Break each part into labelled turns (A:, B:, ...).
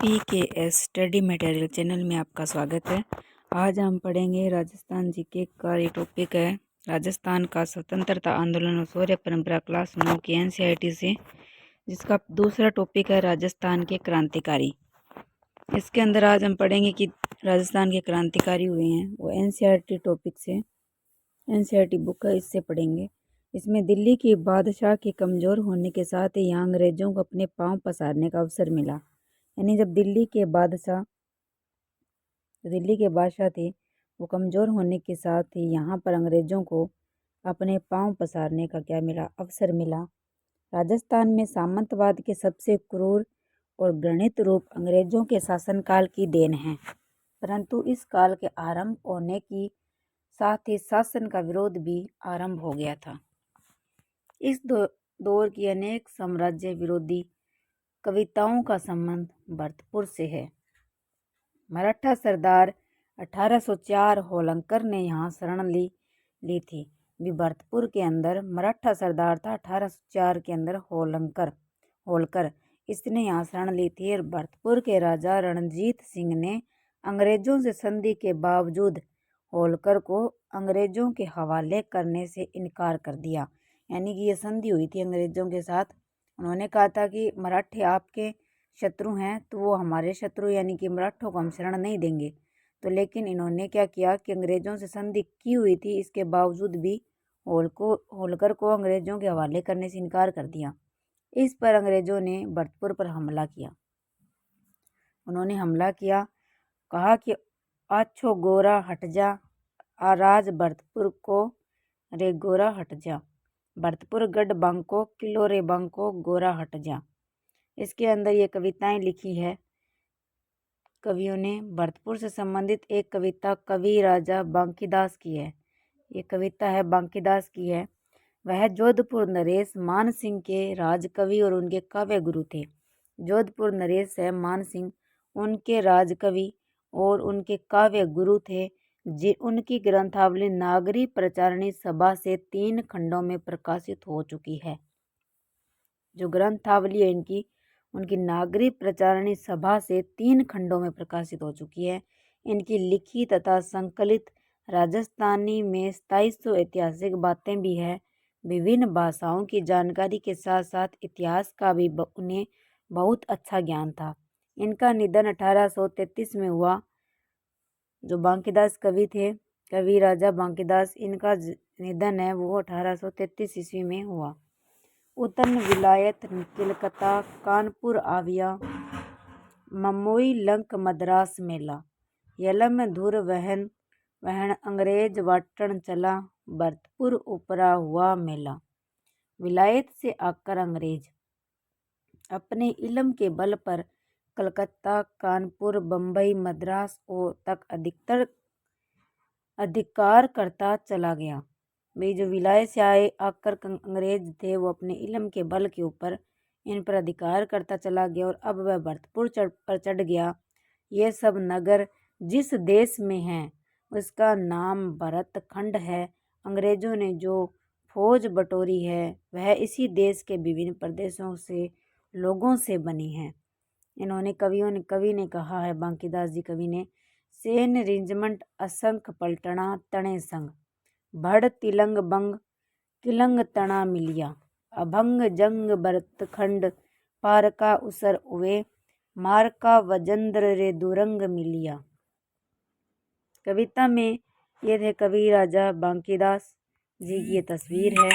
A: PKS study material channel में आपका स्वागत है। आज हम पढ़ेंगे राजस्थान जीके का। ये टॉपिक है राजस्थान का स्वतंत्रता आंदोलन और शौर्य परंपरा, क्लास 9 की NCERT से, जिसका दूसरा टॉपिक है राजस्थान के क्रांतिकारी। इसके अंदर आज हम पढ़ेंगे कि राजस्थान के क्रांतिकारी हुए हैं वो NCERT टॉपिक से, NCERT बुक है, इससे पढ़ेंगे। इसमें दिल्ली के बादशाह के कमज़ोर होने के साथ ही यहाँ अंग्रेज़ों को अपने पांव पसारने का अवसर मिला। यानी जब दिल्ली के बादशाह थे, वो कमज़ोर होने के साथ ही यहाँ पर अंग्रेज़ों को अपने पांव पसारने का अवसर मिला। राजस्थान में सामंतवाद के सबसे क्रूर और घृणित रूप अंग्रेज़ों के शासनकाल की देन है, परंतु इस काल के आरंभ होने की साथ ही शासन का विरोध भी आरंभ हो गया था। इस दौर की अनेक साम्राज्य विरोधी कविताओं का संबंध भरतपुर से है। मराठा सरदार 1804 होलकर ने यहाँ शरण ली थी। भी भरतपुर के अंदर मराठा सरदार था 1804 के अंदर होलकर इसने यहाँ शरण ली थी। और भरतपुर के राजा रणजीत सिंह ने अंग्रेजों से संधि के बावजूद होलकर को अंग्रेजों के हवाले करने से इनकार कर दिया। यानी कि ये संधि हुई थी अंग्रेजों के साथ। उन्होंने कहा था कि मराठे आपके शत्रु हैं तो वो हमारे शत्रु, यानी कि मराठों को हम शरण नहीं देंगे। तो लेकिन इन्होंने क्या किया कि अंग्रेज़ों से संधि की हुई थी, इसके बावजूद भी होलकर को अंग्रेज़ों के हवाले करने से इनकार कर दिया। इस पर अंग्रेज़ों ने भरतपुर पर हमला किया। उन्होंने हमला किया, कहा कि आछो गोरा हट जा, आराज भरतपुर को रे गोरा हट जा, भरतपुर गढ़ बांको किलो रे बांको गोरा हट जा। इसके अंदर ये कविताएं लिखी है कवियों ने। भरतपुर से संबंधित एक कविता कवि राजा बांकीदास की है। ये कविता है बांकीदास की है। वह जोधपुर नरेश मान सिंह के राजकवि और उनके काव्य गुरु थे। जोधपुर नरेश है मान सिंह, उनके राजकवि और उनके काव्य गुरु थे। उनकी ग्रंथावली नागरी प्रचारणी सभा से 3 खंडों में प्रकाशित हो चुकी है। जो ग्रंथावली है उनकी नागरी प्रचारणी सभा से 3 खंडों में प्रकाशित हो चुकी है। इनकी लिखी तथा संकलित राजस्थानी में 2700 ऐतिहासिक बातें भी है। विभिन्न भाषाओं की जानकारी के साथ साथ इतिहास का भी उन्हें बहुत अच्छा ज्ञान था। इनका निधन 1833 में हुआ। जो बांकीदास कवि थे, कवि राजा बांकीदास, इनका निधन है वो 1833 ईस्वी में हुआ। उतन विलायत किलकता कानपुर आविया, ममोई लंक मद्रास मेला, यलम धुर वहन वहन अंग्रेज वाटन चला, भरतपुर उपरा हुआ मेला। विलायत से आकर अंग्रेज अपने इल्म के बल पर कलकत्ता, कानपुर, बम्बई, मद्रास तक अधिकार करता चला गया। भाई जो विलायत से आकर अंग्रेज थे वो अपने इल्म के बल के ऊपर इन पर अधिकार करता चला गया और अब वह भरतपुर पर चढ़ गया। ये सब नगर जिस देश में हैं उसका नाम भरत खंड है। अंग्रेजों ने जो फौज बटोरी है वह इसी देश के विभिन्न प्रदेशों से लोगों से बनी है। कवि ने कहा है, बांकीदास जी कवि ने, सेन रेजिमेंट असंख पलटना तणे संग, भड़ तिलंग बंग किलंग तना मिलिया, अभंग जंग भरत खंड पारका उसर उवे, मारका वजंद्र रे दुरंग मिलिया। कविता में ये थे कवि राजा बांकीदास जी की ये तस्वीर है,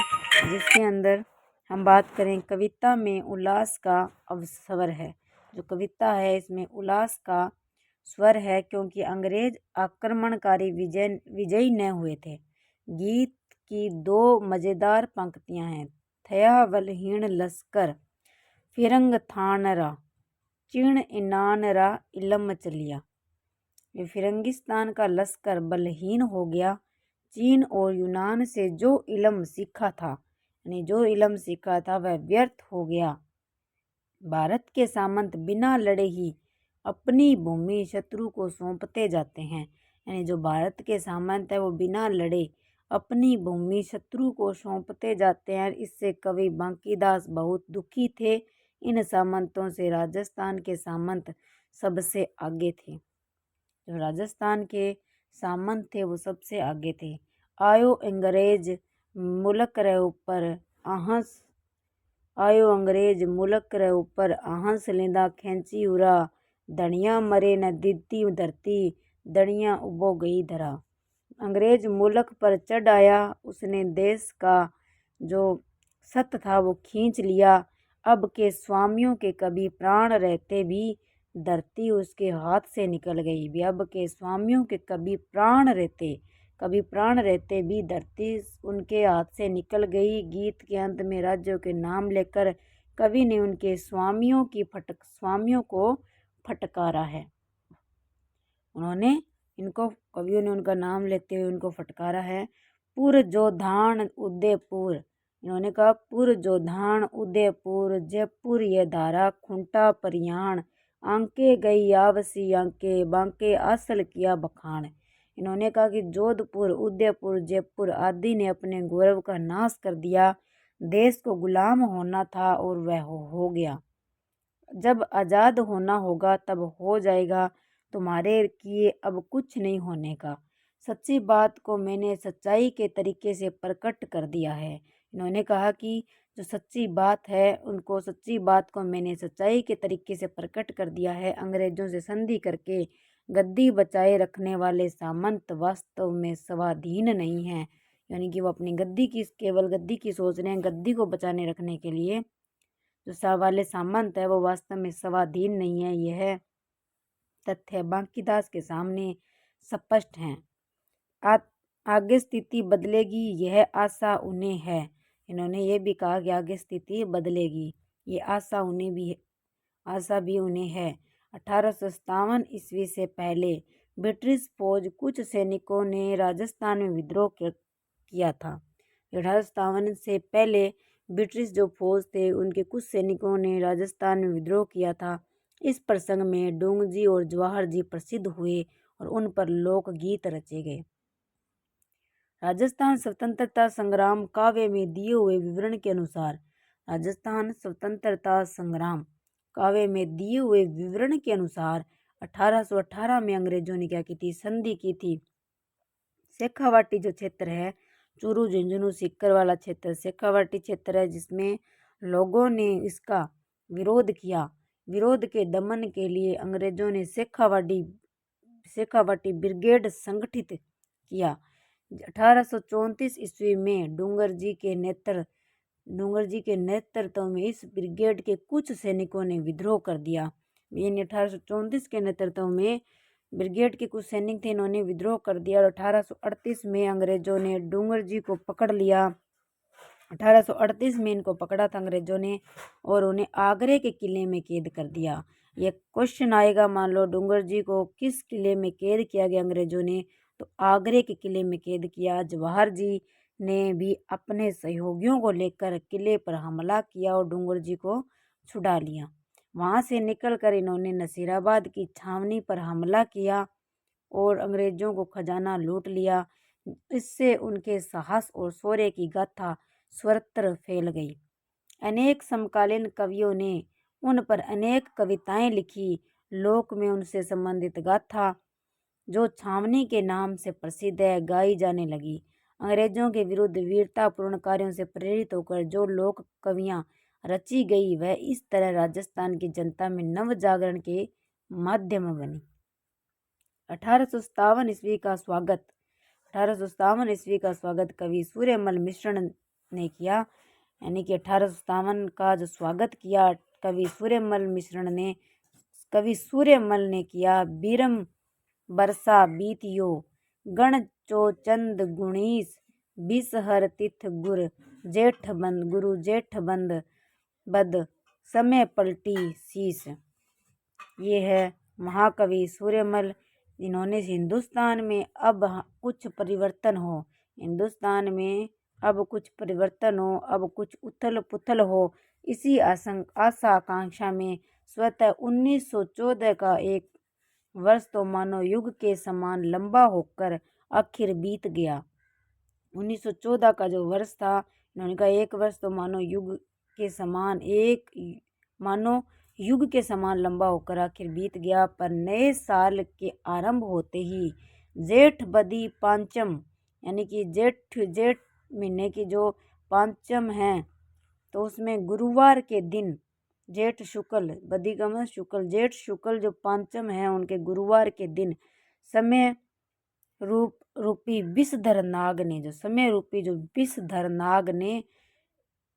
A: जिसके अंदर हम बात करें कविता में उल्लास का अवसर है। जो कविता है इसमें उल्लास का स्वर है, क्योंकि अंग्रेज आक्रमणकारी विजयी न हुए थे। गीत की 2 मज़ेदार पंक्तियां हैं। थया बलहीन लश्कर फिरंग थानरा, चीण इनानरा इलम चलिया। ये फिरंगिस्तान का लश्कर बलहीन हो गया। चीन और यूनान से जो इल्म सीखा था वह व्यर्थ हो गया। भारत के सामंत बिना लड़े ही अपनी भूमि शत्रु को सौंपते जाते हैं। यानी जो भारत के सामंत है वो बिना लड़े अपनी भूमि शत्रु को सौंपते जाते हैं। इससे कवि बांकीदास बहुत दुखी थे। इन सामंतों से राजस्थान के सामंत सबसे आगे थे। जो राजस्थान के सामंत थे वो सबसे आगे थे। आयो अंग्रेज मुल्क रे ऊपर आहस आयो अंग्रेज मुल्क रे ऊपर आहस लेंदा खेंची उरा धनिया मरे न दीती धरती दनिया उबो गई धरा। अंग्रेज मुल्क पर चढ़ आया, उसने देश का जो सत था वो खींच लिया। अब के स्वामियों के कभी प्राण रहते भी धरती उसके हाथ से निकल गई। भी अब के स्वामियों के कभी प्राण रहते भी धरती उनके हाथ से निकल गई। गीत के अंत में राज्यों के नाम लेकर कवि ने उनके स्वामियों को फटकारा है। कवियों ने उनका नाम लेते हुए उनको फटकारा है। पुरजोधान उदयपुर, इन्होंने कहा पुरजोधान उदयपुर जयपुर ये धारा खूंटा परियाण आंके गई आवसी आंके बांके आसल किया बखान। इन्होंने कहा कि जोधपुर उदयपुर जयपुर आदि ने अपने गौरव का नाश कर दिया। देश को गुलाम होना था और वह हो गया। जब आज़ाद होना होगा तब हो जाएगा, तुम्हारे किए अब कुछ नहीं होने का। सच्ची बात को मैंने सच्चाई के तरीके से प्रकट कर दिया है। इन्होंने कहा कि जो सच्ची बात है उनको सच्ची बात को मैंने सच्चाई के तरीके से प्रकट कर दिया है। अंग्रेजों से संधि करके गद्दी बचाए रखने वाले सामंत वास्तव में स्वाधीन नहीं हैं। यानी कि वो अपनी केवल गद्दी की सोच रहे हैं। गद्दी को बचाने रखने के लिए जो वाले सामंत है वो वास्तव में स्वाधीन नहीं है। यह तथ्य बांकीदास के सामने स्पष्ट है। आगे स्थिति बदलेगी यह आशा उन्हें है। इन्होंने ये भी कहा कि आगे स्थिति बदलेगी, ये आशा भी उन्हें है। 1857 ईस्वी से पहले ब्रिटिश फौज कुछ सैनिकों ने राजस्थान में विद्रोह किया था। 1857 से पहले ब्रिटिश जो फौज थे उनके कुछ सैनिकों ने राजस्थान में विद्रोह किया था। इस प्रसंग में डूंग जी और जवाहर जी प्रसिद्ध हुए और उन पर लोकगीत रचे गए। राजस्थान स्वतंत्रता संग्राम काव्य में दिए हुए विवरण के अनुसार राजस्थान स्वतंत्रता संग्राम काव्य में दिए हुए विवरण के अनुसार 1818 में अंग्रेजों ने क्या की थी, संधि की थी। शेखावाटी जो क्षेत्र है, चूरू झुंझुनू सीकर वाला क्षेत्र शेखावाटी क्षेत्र है, जिसमें लोगों ने इसका विरोध किया। विरोध के दमन के लिए अंग्रेजों ने शेखावाटी ब्रिगेड संगठित किया। 1834 ईस्वी में डूंगर जी के नेतृत्व में इस ब्रिगेड के कुछ सैनिकों ने विद्रोह कर दिया। यानी 1834 के नेतृत्व में ब्रिगेड के कुछ सैनिक थे, इन्होंने विद्रोह कर दिया और 1838 में अंग्रेजों ने डूंगर जी को पकड़ लिया। 1838 में इनको पकड़ा था अंग्रेजों ने और उन्हें आगरे के किले में कैद कर दिया। यह क्वेश्चन आएगा, मान लो डूंगर जी को किस किले में कैद किया गया अंग्रेजों ने, तो आगरे के किले में कैद किया। जवाहर जी ने भी अपने सहयोगियों को लेकर किले पर हमला किया और डूंगर जी को छुड़ा लिया। वहां से निकलकर इन्होंने नसीराबाद की छावनी पर हमला किया और अंग्रेजों को खजाना लूट लिया। इससे उनके साहस और शौर्य की गाथा सर्वत्र फैल गई। अनेक समकालीन कवियों ने उन पर अनेक कविताएं लिखी। लोक में उनसे संबंधित गाथा जो छावनी के नाम से प्रसिद्ध है गाई जाने लगी। अंग्रेजों के विरुद्ध वीरतापूर्ण कार्यों से प्रेरित होकर जो लोक कवियां रची गई वह इस तरह राजस्थान की जनता में नव जागरण के माध्यम बनी। 1857 ईस्वी का स्वागत कवि सूर्यमल मिश्र ने किया। यानी कि 1857 का जो स्वागत किया कवि सूर्यमल ने किया। बीरम बरसा बीतियो गण चोचंद गुणीस बिसहर तिथ गुरु जेठ बंद बद समय पलटी शीस। ये है महाकवि सूर्यमल। इन्होंने हिंदुस्तान में अब कुछ परिवर्तन हो, अब कुछ उथल पुथल हो, इसी आशा आकांक्षा में स्वतः 1914 का एक वर्ष तो मानो युग के समान लंबा होकर आखिर बीत गया। 1914 का जो वर्ष था, इन्होंने कहा एक वर्ष तो मानो युग के समान एक मानो युग के समान लंबा होकर आखिर बीत गया। पर नए साल के आरंभ होते ही जेठ बदी पांचम यानी कि जेठ महीने की जो पांचम है, तो उसमें गुरुवार के दिन जेठ शुक्ल बदी का मतलब शुक्ल, जेठ शुक्ल जो पांचम है उनके गुरुवार के दिन समय रूपी विषधर नाग ने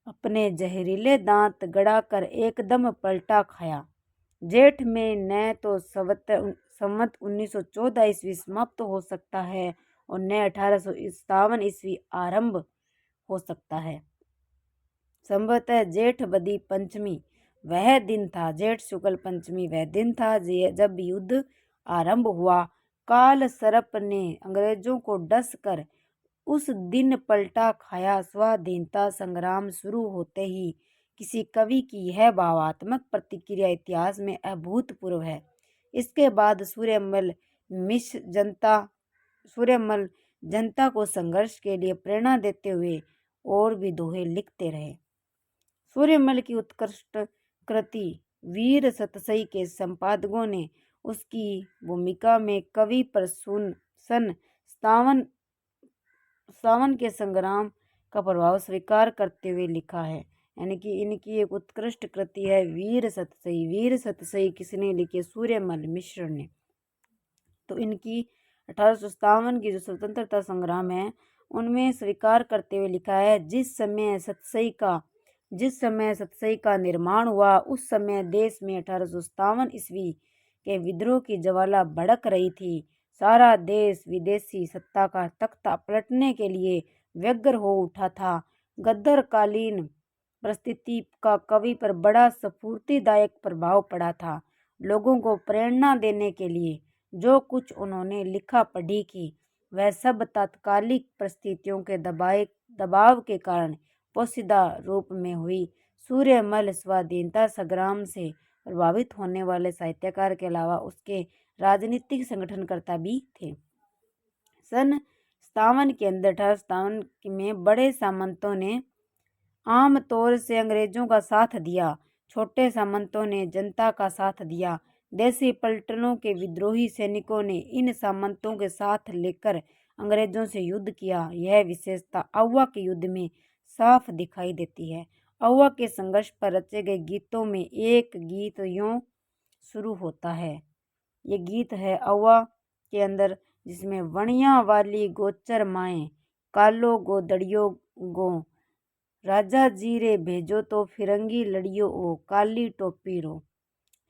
A: अपने जहरीले दांत गड़ाकर एकदम पलटा खाया। जेठ में न तो संवत 1914 ईस्वी समाप्त हो सकता है और न 1857 ईस्वी आरंभ हो सकता है। संभवतः जेठ बदी पंचमी वह दिन था, जेठ शुक्ल पंचमी वह दिन था जब युद्ध आरंभ हुआ। काल सर्प ने अंग्रेजों को डस कर उस दिन पलटा खाया। स्वाधीनता संग्राम शुरू होते ही किसी कवि की यह भावात्मक प्रतिक्रिया इतिहास में अभूतपूर्व है। इसके बाद सूर्यमल जनता को संघर्ष के लिए प्रेरणा देते हुए और भी दोहे लिखते रहे। सूर्यमल की उत्कृष्ट कृति वीर सतसई के संपादकों ने उसकी भूमिका में कवि पर सन सावन के संग्राम का प्रभाव स्वीकार करते हुए लिखा है। यानी कि इनकी एक उत्कृष्ट कृति है वीर सतसई। वीर सतसई किसने लिखी? सूर्यमल मिश्र ने। तो इनकी 1857 की जो स्वतंत्रता संग्राम है उनमें स्वीकार करते हुए लिखा है, जिस समय सतसई का निर्माण हुआ उस समय देश में 1857 ईस्वी के विद्रोह की ज्वाला भड़क रही थी। सारा देश विदेशी सत्ता का तख्ता पलटने के लिए व्यग्र हो उठा था। गद्दरकालीन परिस्थिति का कवि पर बड़ा स्फूर्तिदायक प्रभाव पड़ा था। लोगों को प्रेरणा देने के लिए जो कुछ उन्होंने लिखा पढ़ी की वह सब तात्कालिक परिस्थितियों के दबाव के कारण पोशीदा रूप में हुई। सूर्यमल स्वाधीनता संग्राम से प्रभावित होने वाले साहित्यकार के अलावा उसके राजनीतिक संगठनकर्ता भी थे। सन 57 के अंदर 1857 में बड़े सामंतों ने आम तौर से अंग्रेजों का साथ दिया, छोटे सामंतों ने जनता का साथ दिया। देसी पलटनों के विद्रोही सैनिकों ने इन सामंतों के साथ लेकर अंग्रेजों से युद्ध किया। यह विशेषता आउवा के युद्ध में साफ दिखाई देती है। आउवा के संघर्ष पर रचे गए गीतों में एक गीत यूं शुरू होता है। ये गीत है आउवा के अंदर, जिसमें वणिया वाली गोचर माए कालो गो दड़ियो गो, राजा जी रे भेजो तो फिरंगी लड़ियो ओ काली टोपी रो,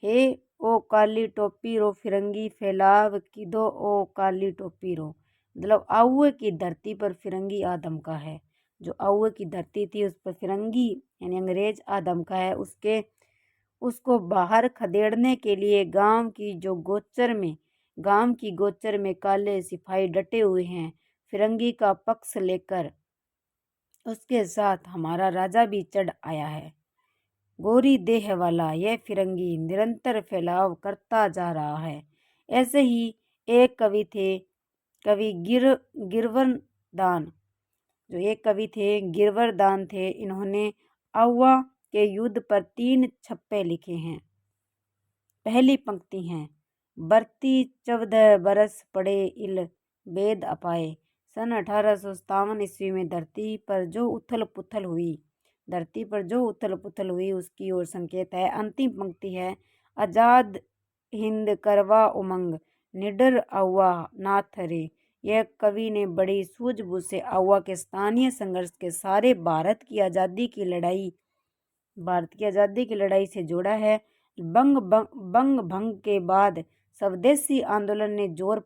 A: हे ओ काली टोपी रो फिरंगी फैलाव किदो ओ काली टोपी रो। मतलब आउए की धरती पर फिरंगी आदमका है। जो आउए की धरती थी उस पर फिरंगी यानी अंग्रेज आदमका है। उसको बाहर खदेड़ने के लिए गांव की गोचर में काले सिपाही डटे हुए हैं। फिरंगी का पक्ष लेकर उसके साथ हमारा राजा भी चढ़ आया है। गोरी देह वाला यह फिरंगी निरंतर फैलाव करता जा रहा है। ऐसे ही एक कवि थे, कवि गिरवरदान थे। इन्होंने आउवा के युद्ध पर 3 छप्पे लिखे हैं। पहली पंक्ति है, बरती 14 बरस पड़े इल वेद अपाए। सन 1857 ईस्वी में धरती पर जो उथल पुथल हुई उसकी ओर संकेत है। अंतिम पंक्ति है, आजाद हिंद करवा उमंग निडर आउवा नाथ रे। यह कवि ने बड़ी सूझबूझ से आउवा के स्थानीय संघर्ष के सारे भारत की आज़ादी की लड़ाई से जोड़ा है। बंग भंग के बाद स्वदेशी आंदोलन ने जोर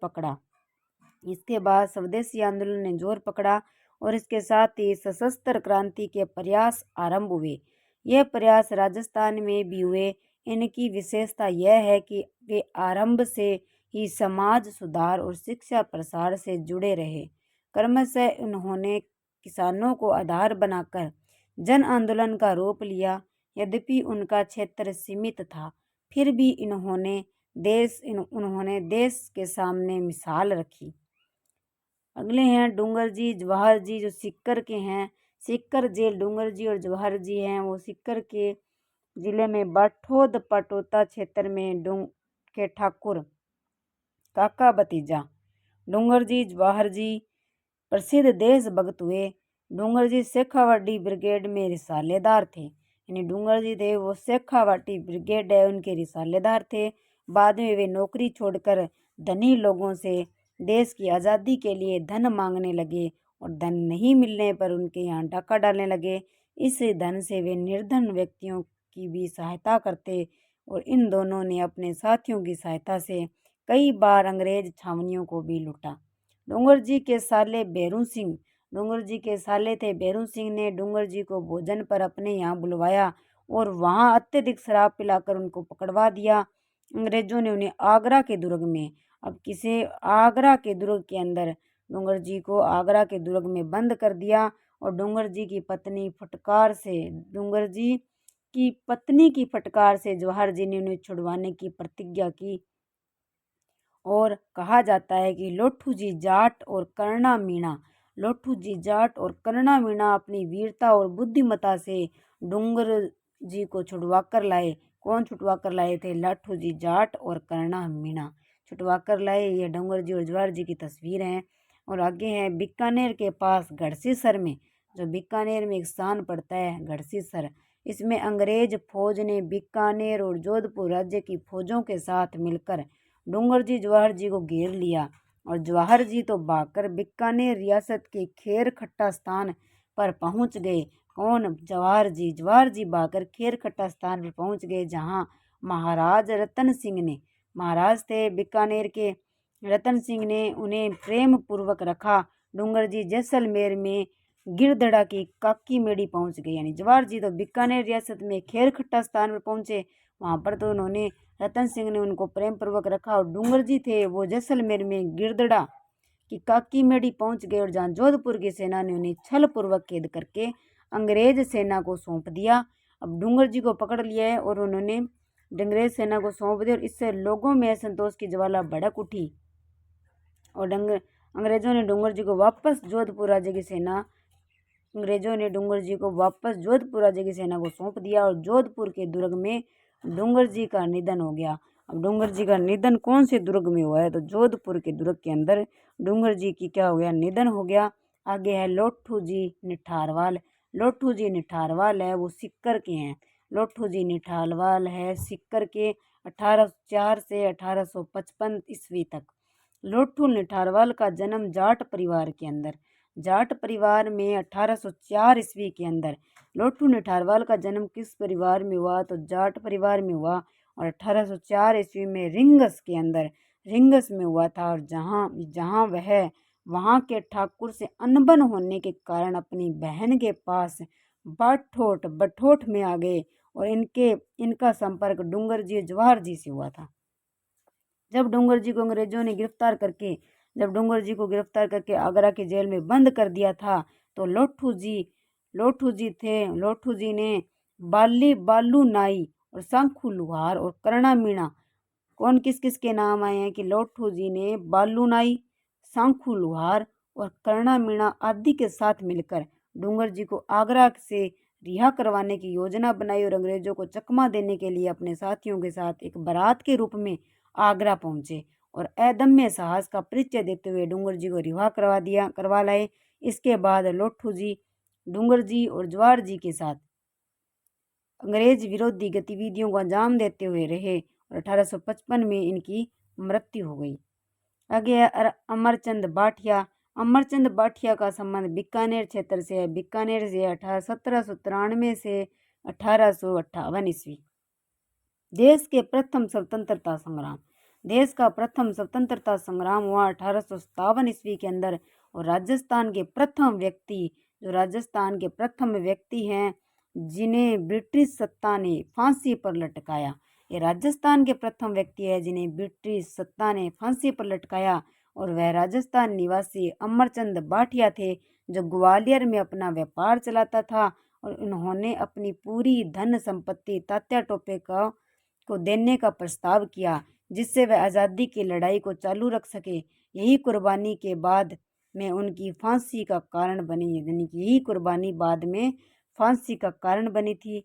A: पकड़ा और इसके साथ ही सशस्त्र क्रांति के प्रयास आरंभ हुए। यह प्रयास राजस्थान में भी हुए। इनकी विशेषता यह है कि वे आरंभ से ही समाज सुधार और शिक्षा प्रसार से जुड़े रहे। क्रमशः उन्होंने किसानों को आधार बनाकर जन आंदोलन का रूप लिया। यद्यपि उनका क्षेत्र सीमित था, फिर भी उन्होंने देश के सामने मिसाल रखी। अगले हैं डूंगर जी जवाहर जी, जो सीकर के हैं। सीकर जेल डूंगर जी और जवाहर जी हैं वो सीकर के जिले में बाठोद पाटोता क्षेत्र में के ठाकुर काका भतीजा डूंगर जी जवाहर जी प्रसिद्ध देशभक्त हुए। डूंगर जी शेखावाटी ब्रिगेड में रिसालेदार थे, यानी डूंगर जी थे वो शेखावाटी ब्रिगेड है उनके रिसालेदार थे। बाद में वे नौकरी छोड़कर धनी लोगों से देश की आज़ादी के लिए धन मांगने लगे और धन नहीं मिलने पर उनके यहाँ डाका डालने लगे। इस धन से वे निर्धन व्यक्तियों की भी सहायता करते और इन दोनों ने अपने साथियों की सहायता से कई बार अंग्रेज छावनियों को भी लूटा। डूंगर जी के साले बैरू सिंह डूंगर जी के साले थे बैरू सिंह ने डूंगर जी को भोजन पर अपने यहाँ बुलवाया और वहाँ अत्यधिक शराब पिलाकर उनको पकड़वा दिया। अंग्रेजों ने उन्हें आगरा के दुर्ग में आगरा के दुर्ग के अंदर डूंगर जी को आगरा के दुर्ग में बंद कर दिया और डूंगर जी की पत्नी की फटकार से जवाहर जी ने उन्हें छुड़वाने की प्रतिज्ञा की। और कहा जाता है कि लोठू जी जाट और कर्णा मीणा अपनी वीरता और बुद्धिमता से डूंगर जी को छुड़वा कर लाए। कौन छुड़वा कर लाए थे? लाठू जी जाट और कर्णा मीणा छुड़वा कर लाए। ये डूंगर जी और जवाहर जी की तस्वीर हैं। और आगे है बीकानेर के पास गढ़सीसर में, जो बीकानेर में एक स्थान पड़ता है गढ़सीसर, इसमें अंग्रेज फौज ने बीकानेर और जोधपुर राज्य की फौजों के साथ मिलकर डूंगर जी जवाहर जी को घेर लिया और जवाहर जी तो भागकर बीकानेर रियासत के खेर खट्टा स्थान पर पहुंच गए। कौन? जवाहर जी भागकर खेर खट्टा स्थान पर पहुंच गए, जहां महाराज रतन सिंह ने, महाराज थे बीकानेर के, रतन सिंह ने उन्हें प्रेम पूर्वक रखा। डूंगर जी जैसलमेर में गिरदड़ा की काकी मेड़ी पहुंच गए, यानी जवाहर जी तो बीकानेर रियासत में खेर खट्टा स्थान पर पहुंचे, वहां पर तो उन्होंने रतन सिंह ने उनको प्रेम पूर्वक रखा। और डूंगर जी थे वो जैसलमेर में गिरदड़ा की काकी मेड़ी पहुंच गए और जहां जोधपुर की सेना ने उन्हें छल पूर्वक कैद करके अंग्रेज सेना को सौंप दिया। अब डूंगर जी को पकड़ लिया है और उन्होंने अंग्रेज सेना को सौंप दिया और इससे लोगों में असंतोष की ज्वाला भड़क उठी और अंग्रेजों ने डूंगर जी को वापस जोधपुर राज्य की सेना को सौंप दिया और जोधपुर के दुर्ग में डूंगर जी का निधन हो गया। अब डूंगर जी का निधन कौन से दुर्ग में हुआ है? तो जोधपुर के दुर्ग के अंदर डूंगर जी की क्या हो गया? निधन हो गया। आगे है लोठू जी निठारवाल है, वो सिक्कर के हैं। लोठू जी निठारवाल है सिक्कर के, 1804 से 1855 ईस्वी तक। लोठू निठारवाल का जन्म जाट परिवार में 1804 ईस्वी के अंदर लोठू निठारवाल का जन्म किस परिवार में हुआ? तो जाट परिवार में हुआ और 1804 ईस्वी में रिंगस में हुआ था। और जहाँ वह वहाँ के ठाकुर से अनबन होने के कारण अपनी बहन के पास बठोट में आ गए और इनका संपर्क डूंगर जी जवाहर जी से हुआ था। जब डूंगर जी को अंग्रेजों ने गिरफ्तार करके आगरा की जेल में बंद कर दिया था, तो लोठू जी ने बालू नाई और सांखू लुहार और कर्णा मीणा, कौन किस किस के नाम आए हैं कि लोठू जी ने बालू नाई, सांखू लुहार और कर्णा मीणा आदि के साथ मिलकर डूंगर जी को आगरा से रिहा करवाने की योजना बनाई और अंग्रेजों को चकमा देने के लिए अपने साथियों के साथ एक बारात के रूप में आगरा पहुंचे और अदम्य साहस का परिचय देते हुए डूंगर जी को रिहा करवा लाए। इसके बाद लोठू जी डूंगर जी और जवाहर जी के साथ अंग्रेज विरोधी गतिविधियों को अंजाम देते हुए रहे और 1855 में इनकी मृत्यु हो गई। आगे है अमरचंद बाठिया का संबंध बीकानेर क्षेत्र से है। बीकानेर से 1793 से 1858 ईस्वी। देश का प्रथम स्वतंत्रता संग्राम हुआ 1857 ईस्वी के अंदर और राजस्थान के प्रथम व्यक्ति हैं जिन्हें ब्रिटिश सत्ता ने फांसी पर लटकाया। ये राजस्थान के प्रथम व्यक्ति है जिन्हें ब्रिटिश सत्ता ने फांसी पर लटकाया और वह राजस्थान निवासी अमरचंद बाठिया थे, जो ग्वालियर में अपना व्यापार चलाता था और उन्होंने अपनी पूरी धन संपत्ति तात्या टोपे को देने का प्रस्ताव किया, जिससे वह आज़ादी की लड़ाई को चालू रख सके। यही कुर्बानी के बाद में उनकी फांसी का कारण बनी, यानी कि यही कुर्बानी बाद में फांसी का कारण बनी थी।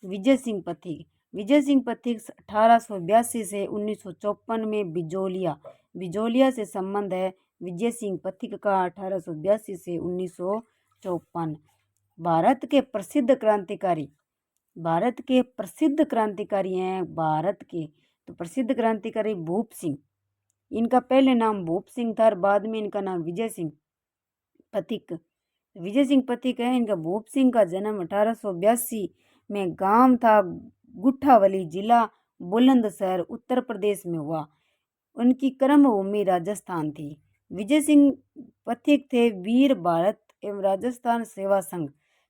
A: विजय सिंह पथिक। विजय सिंह पथिक 1882 से 1954 में बिजोलिया से संबंध है। विजय सिंह पथिक का 1882 से 1954। भारत के प्रसिद्ध क्रांतिकारी हैं भारत के, तो प्रसिद्ध क्रांतिकारी भूप सिंह। इनका पहले नाम भूप सिंह था और बाद में इनका नाम विजय सिंह पथिक है। इनका भूप सिंह का जन्म 1882 में गांव था गुठावली, जिला बुलंदशहर, उत्तर प्रदेश में हुआ। उनकी कर्मभूमि राजस्थान थी। विजय सिंह पथिक थे वीर भारत एवं राजस्थान सेवा संघ,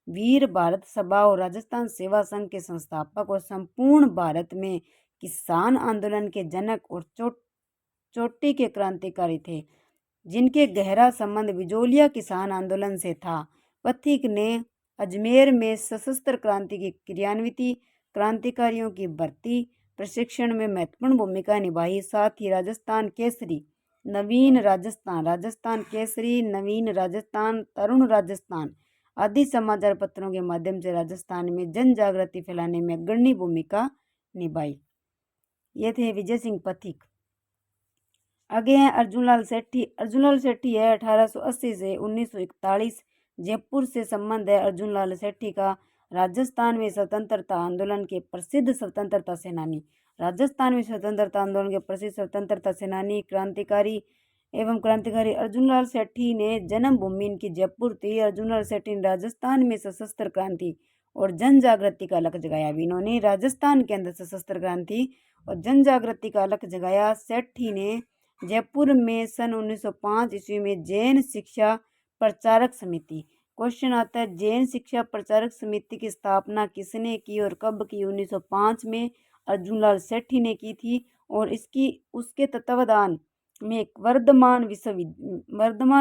A: वीर भारत सभा और राजस्थान सेवा संघ के संस्थापक और संपूर्ण भारत में किसान आंदोलन के जनक और चोटी के क्रांतिकारी थे, जिनके गहरा संबंध बिजोलिया किसान आंदोलन से था। पथिक ने अजमेर में सशस्त्र क्रांति की क्रियान्विति, क्रांतिकारियों की भर्ती प्रशिक्षण में महत्वपूर्ण भूमिका निभाई। साथ ही राजस्थान केसरी, नवीन राजस्थान, तरुण राजस्थान आदि समाचार पत्रों के माध्यम से राजस्थान में जन जागृति फैलाने में अग्रणी भूमिका निभाई। ये थे विजय सिंह पथिक। आगे हैं अर्जुनलाल सेठी है 1880 से 1941। जयपुर से संबंध है अर्जुनलाल सेठी का। राजस्थान में स्वतंत्रता आंदोलन के प्रसिद्ध स्वतंत्रता सेनानी क्रांतिकारी अर्जुनलाल सेठी ने जन्मभूमि इनकी जयपुर थी। अर्जुनलाल सेठी ने राजस्थान में सशस्त्र क्रांति और जन जागृति का लक्ष्य जगाया। इन्होंने राजस्थान के अंदर सशस्त्र क्रांति और जन जागृति का लक्ष्य जगाया। सेठी ने जयपुर में सन 1905 ईस्वी में जैन शिक्षा प्रचारक समिति, क्वेश्चन आता है जैन शिक्षा प्रचारक समिति की स्थापना किसने की और कब की? 1905 में अर्जुनलाल सेठी ने की थी और उसके तत्वावधान में वर्धमान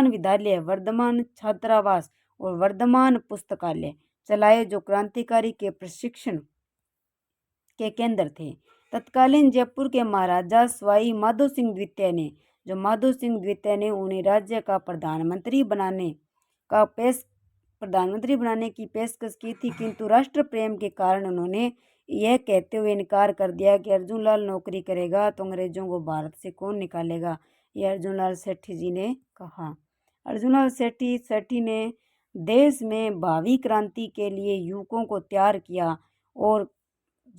A: विद्यालय, वर्धमान छात्रावास और वर्धमान पुस्तकालय चलाए, जो क्रांतिकारी के प्रशिक्षण के केंद्र थे। तत्कालीन जयपुर के महाराजा सवाई माधो सिंह द्वितीय ने उन्हें राज्य का प्रधानमंत्री बनाने की पेशकश की थी, किंतु राष्ट्र प्रेम के कारण उन्होंने यह कहते हुए इनकार कर दिया कि अर्जुनलाल नौकरी करेगा तो अंग्रेजों को भारत से कौन निकालेगा। यह अर्जुनलाल सेठी जी ने कहा। अर्जुनलाल सेठी ने देश में भावी क्रांति के लिए युवकों को तैयार किया और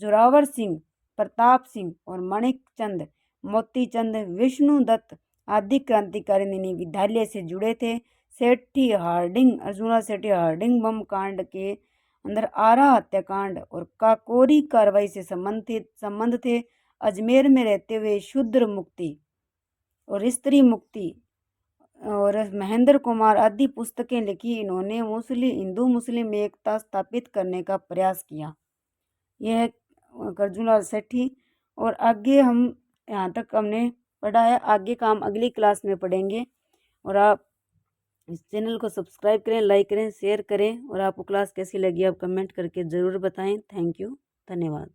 A: जोरावर सिंह, प्रताप सिंह और माणिक चंद, मोतीचंद, विष्णुदत्त आदि क्रांतिकारी विद्यालय से जुड़े थे। अर्जुनलाल सेठी हार्डिंग बम कांड के अंदर आरा हत्याकांड और काकोरी कार्रवाई से संबंध थे। अजमेर में रहते हुए शूद्र मुक्ति और स्त्री मुक्ति और महेंद्र कुमार आदि पुस्तकें लिखी। इन्होंने हिंदू मुस्लिम एकता स्थापित करने का प्रयास किया। यह है अर्जुनलाल सेठी। और आगे हम यहाँ तक हमने पढ़ा है, आगे का हम अगली क्लास में पढ़ेंगे। और आप इस चैनल को सब्सक्राइब करें, लाइक करें, शेयर करें और आपको क्लास कैसी लगी आप कमेंट करके ज़रूर बताएं। थैंक यू, धन्यवाद।